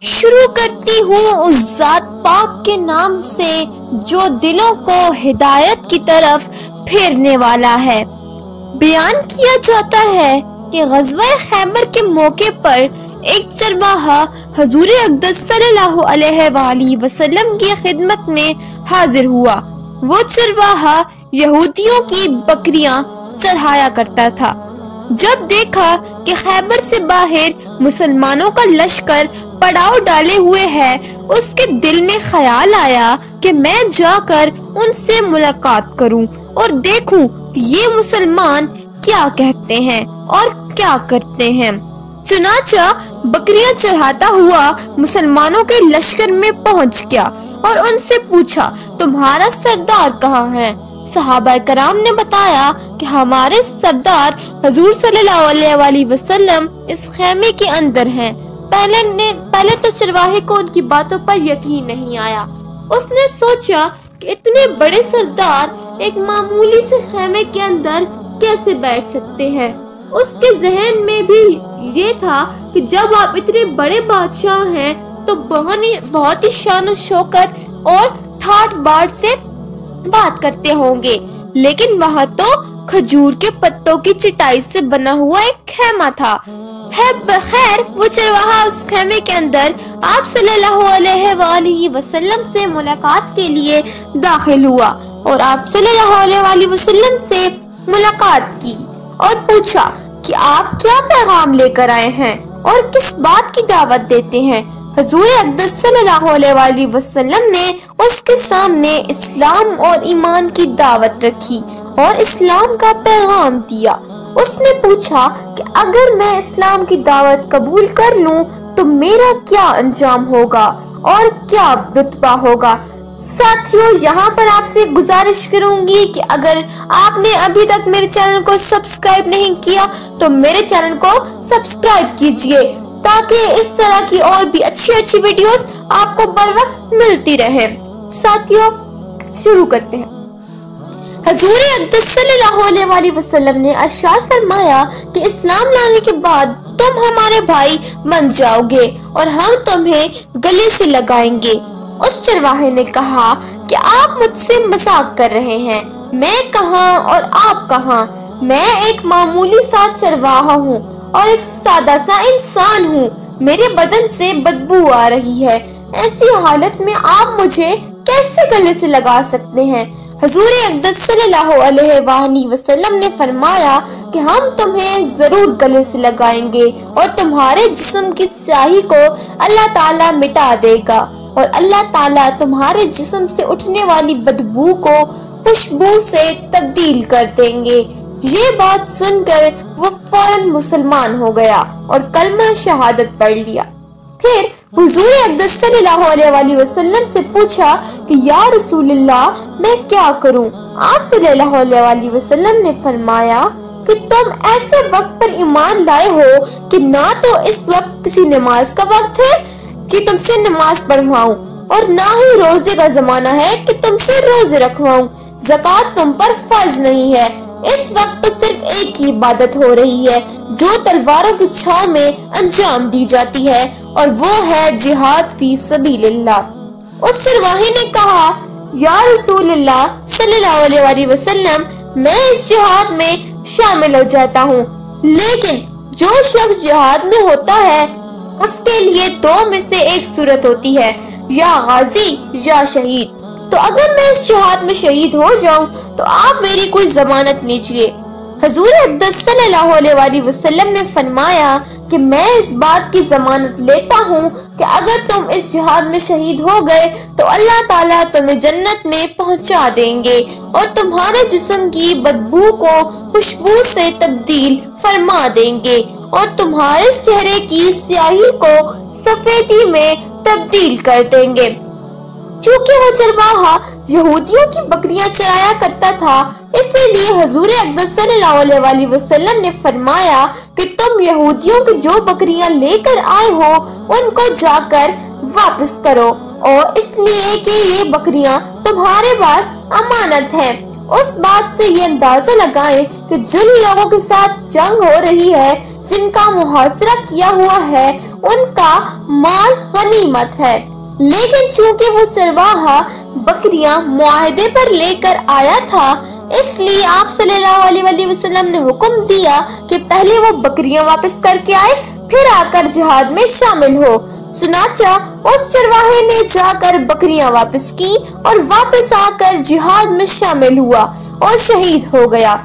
شروع کرتی ہوں اس ذات پاک کے نام سے جو دلوں کو ہدایت کی طرف پھیرنے والا ہے۔ بیان کیا جاتا ہے کہ غزوہ خیبر کے موقع پر ایک چرواہا حضور اقدس صلی اللہ علیہ وآلہ وسلم کی خدمت میں حاضر ہوا۔ وہ چرواہا یہودیوں کی بکریاں چرایا کرتا تھا۔ جب دیکھا کہ خیبر سے باہر مسلمانوں کا لشکر پڑاؤ ڈالے ہوئے ہے، اس کے دل میں خیال آیا کہ میں جا کر ان سے ملاقات کروں اور دیکھوں کہ یہ مسلمان کیا کہتے ہیں اور کیا کرتے ہیں۔ چنانچہ بکریاں چڑھاتا ہوا مسلمانوں کے لشکر میں پہنچ گیا اور ان سے پوچھا، تمہارا سردار کہاں ہے؟ صحابہ کرام نے بتایا کہ ہمارے سردار حضور صلی اللہ علیہ وآلہ وسلم اس خیمے کے اندر ہیں۔ پہلے تو چرواہے کو ان کی باتوں پر یقین نہیں آیا۔ اس نے سوچا کہ اتنے بڑے سردار ایک معمولی سے خیمے کے اندر کیسے بیٹھ سکتے ہیں۔ اس کے ذہن میں بھی یہ تھا کہ جب آپ اتنے بڑے بادشاہ ہیں تو بہت ہی شان و شوکت اور ٹھاٹ باٹ سے بات کرتے ہوں گے، لیکن وہاں تو کھجور کے پتوں کی چٹائی سے بنا ہوا ایک خیمہ تھا۔ خیر وہ چرواہا اس خیمے کے اندر آپ صلی اللہ علیہ وآلہ وسلم سے ملاقات کے لیے داخل ہوا اور آپ صلی اللہ علیہ وآلہ وسلم سے ملاقات کی اور پوچھا کہ آپ کیا پیغام لے کر آئے ہیں اور کس بات کی دعوت دیتے ہیں۔ حضور اقدس صلی اللہ علیہ وآلہ وسلم نے اس کے سامنے اسلام اور ایمان کی دعوت رکھی اور اسلام کا پیغام دیا۔ اس نے پوچھا کہ اگر میں اسلام کی دعوت قبول کر لوں تو میرا کیا انجام ہوگا اور کیا رتبہ ہوگا۔ ساتھیوں، یہاں پر آپ سے گزارش کروں گی کہ اگر آپ نے ابھی تک میرے چینل کو سبسکرائب نہیں کیا تو میرے چینل کو سبسکرائب کیجئے تاکہ اس طرح کی اور بھی اچھی ویڈیوز آپ کو بر وقت ملتی رہے۔ ساتھیوں، شروع کرتے ہیں۔ حضور اقدس صلی اللہ علیہ وآلہ وسلم نے ارشاد فرمایا کہ اسلام لانے کے بعد تم ہمارے بھائی بن جاؤ گے اور ہم تمہیں گلے سے لگائیں گے۔ اس چرواہے نے کہا کہ آپ مجھ سے مذاق کر رہے ہیں، میں کہاں اور آپ کہاں؟ میں ایک معمولی سا چرواہا ہوں اور ایک سادہ سا انسان ہوں، میرے بدن سے بدبو آ رہی ہے، ایسی حالت میں آپ مجھے کیسے گلے سے لگا سکتے ہیں؟ حضور اقدس صلی اللہ علیہ وآلہ وسلم نے فرمایا کہ ہم تمہیں ضرور گلے سے لگائیں گے اور تمہارے جسم کی سیاہی کو اللہ تعالیٰ مٹا دے گا اور اللہ تعالیٰ تمہارے جسم سے اٹھنے والی بدبو کو خوشبو سے تبدیل کر دیں گے۔ یہ بات سن کر وہ فوراً مسلمان ہو گیا اور کلمہ شہادت پڑھ لیا۔ پھر حضور اقدس صلی اللہ علیہ وآلہ وسلم سے پوچھا کہ یا رسول اللہ میں کیا کروں؟ آپ صلی اللہ علیہ وآلہ وسلم نے فرمایا کہ تم ایسے وقت پر ایمان لائے ہو کہ نہ تو اس وقت کسی نماز کا وقت ہے کہ تم سے نماز پڑھواؤں اور نہ ہی روزے کا زمانہ ہے کہ تم سے روزے رکھواؤں، زکوٰۃ تم پر فرض نہیں ہے، اس وقت تو صرف ایک ہی عبادت ہو رہی ہے جو تلواروں کی چھاؤں میں انجام دی جاتی ہے اور وہ ہے جہاد فی سبیل اللہ۔ اس چرواہے نے کہا یا رسول اللہ صلی اللہ علیہ وآلہ وسلم میں اس جہاد میں شامل ہو جاتا ہوں، لیکن جو شخص جہاد میں ہوتا ہے اس کے لیے دو میں سے ایک صورت ہوتی ہے، یا غازی یا شہید، تو اگر میں اس جہاد میں شہید ہو جاؤں تو آپ میری کوئی ضمانت لیجئے۔ حضور اقدس صلی اللہ علیہ وآلہ وسلم نے فرمایا کہ میں اس بات کی ضمانت لیتا ہوں کہ اگر تم اس جہاد میں شہید ہو گئے تو اللہ تعالیٰ تمہیں جنت میں پہنچا دیں گے اور تمہارے جسم کی بدبو کو خوشبو سے تبدیل فرما دیں گے اور تمہارے چہرے کی سیاہی کو سفیدی میں تبدیل کر دیں گے۔ چونکہ وہ چرواہا یہودیوں کی بکریاں چرایا کرتا تھا، اسی لیے حضور اقدس صلی اللہ علیہ وآلہ وسلم نے فرمایا کہ تم یہودیوں کی جو بکریاں لے کر آئے ہو ان کو جا کر واپس کرو، اور اس لیے کہ یہ بکریاں تمہارے پاس امانت ہیں۔ اس بات سے یہ اندازہ لگائیں کہ جن لوگوں کے ساتھ جنگ ہو رہی ہے، جن کا محاصرہ کیا ہوا ہے، ان کا مال غنیمت غنیمت ہے۔ لیکن چونکہ وہ چرواہا بکریاں معاہدے پر لے کر آیا تھا، اس لیے آپ صلی اللہ علیہ وسلم نے حکم دیا کہ پہلے وہ بکریاں واپس کر کے آئے، پھر آ کر جہاد میں شامل ہو۔ چنانچہ اس چرواہے نے جا کر بکریاں واپس کی اور واپس آ کر جہاد میں شامل ہوا اور شہید ہو گیا۔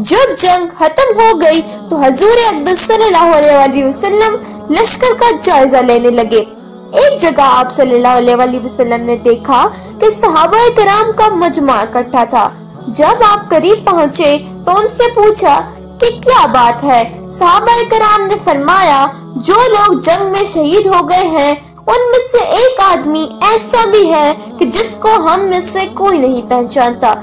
جب جنگ ختم ہو گئی تو حضور اقدس صلی اللہ علیہ وسلم لشکر کا جائزہ لینے لگے۔ ایک جگہ آپ صلی اللہ علیہ وسلم نے دیکھا کہ صحابہ کرام کا مجمع اکٹھا تھا۔ جب آپ قریب پہنچے تو ان سے پوچھا کہ کیا بات ہے؟ صحابہ کرام نے فرمایا، جو لوگ جنگ میں شہید ہو گئے ہیں ان میں سے ایک آدمی ایسا بھی ہے کہ جس کو ہم میں سے کوئی نہیں پہچانتا۔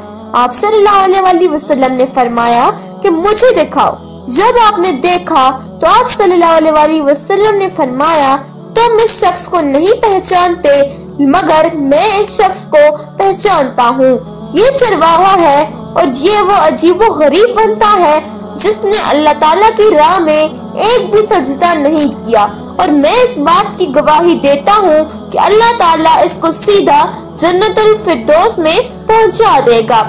آپ صلی اللہ علیہ وسلم نے فرمایا کہ مجھے دکھاؤ۔ جب آپ نے دیکھا تو آپ صلی اللہ علیہ وسلم نے فرمایا، تم اس شخص کو نہیں پہچانتے مگر میں اس شخص کو پہچانتا ہوں۔ یہ چرواہا ہے اور یہ وہ عجیب و غریب بنتا ہے جس نے اللہ تعالیٰ کی راہ میں ایک بھی سجدہ نہیں کیا، اور میں اس بات کی گواہی دیتا ہوں کہ اللہ تعالیٰ اس کو سیدھا جنت الفردوس میں پہنچا دے گا،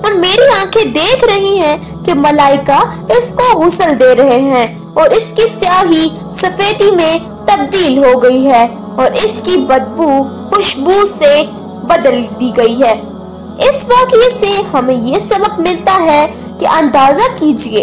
اور میری آنکھیں دیکھ رہی ہیں کہ ملائکہ اس کو غسل دے رہے ہیں اور اس کی سیاہی سفیدی میں تبدیل ہو گئی ہے اور اس کی بدبو خوشبو سے بدل دی گئی ہے۔ اس واقعے سے ہمیں یہ سبق ملتا ہے کہ اندازہ کیجئے،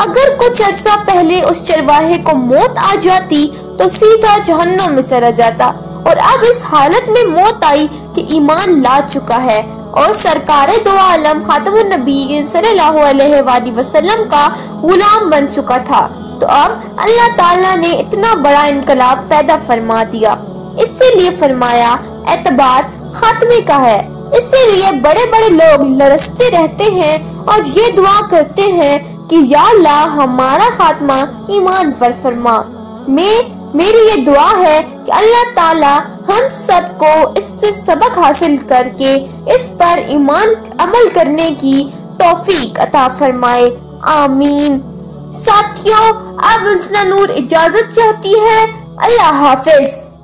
اگر کچھ عرصہ پہلے اس چرواہے کو موت آ جاتی تو سیدھا جہنم میں چلا جاتا، اور اب اس حالت میں موت آئی کہ ایمان لا چکا ہے اور سرکار دو عالم خاتم النبی صلی اللہ علیہ وآلہ وسلم کا غلام بن چکا تھا، تو اب اللہ تعالیٰ نے اتنا بڑا انقلاب پیدا فرما دیا۔ اسی لیے فرمایا اعتبار خاتمے کا ہے۔ اسی لیے بڑے بڑے لوگ لرزتے رہتے ہیں اور یہ دعا کرتے ہیں کہ یا اللہ ہمارا خاتمہ ایمان پر فرما۔ میری یہ دعا ہے کہ اللہ تعالی ہم سب کو اس سے سبق حاصل کر کے اس پر ایمان عمل کرنے کی توفیق عطا فرمائے، آمین۔ ساتھیوں، اب انسنا نور اجازت چاہتی ہے۔ اللہ حافظ۔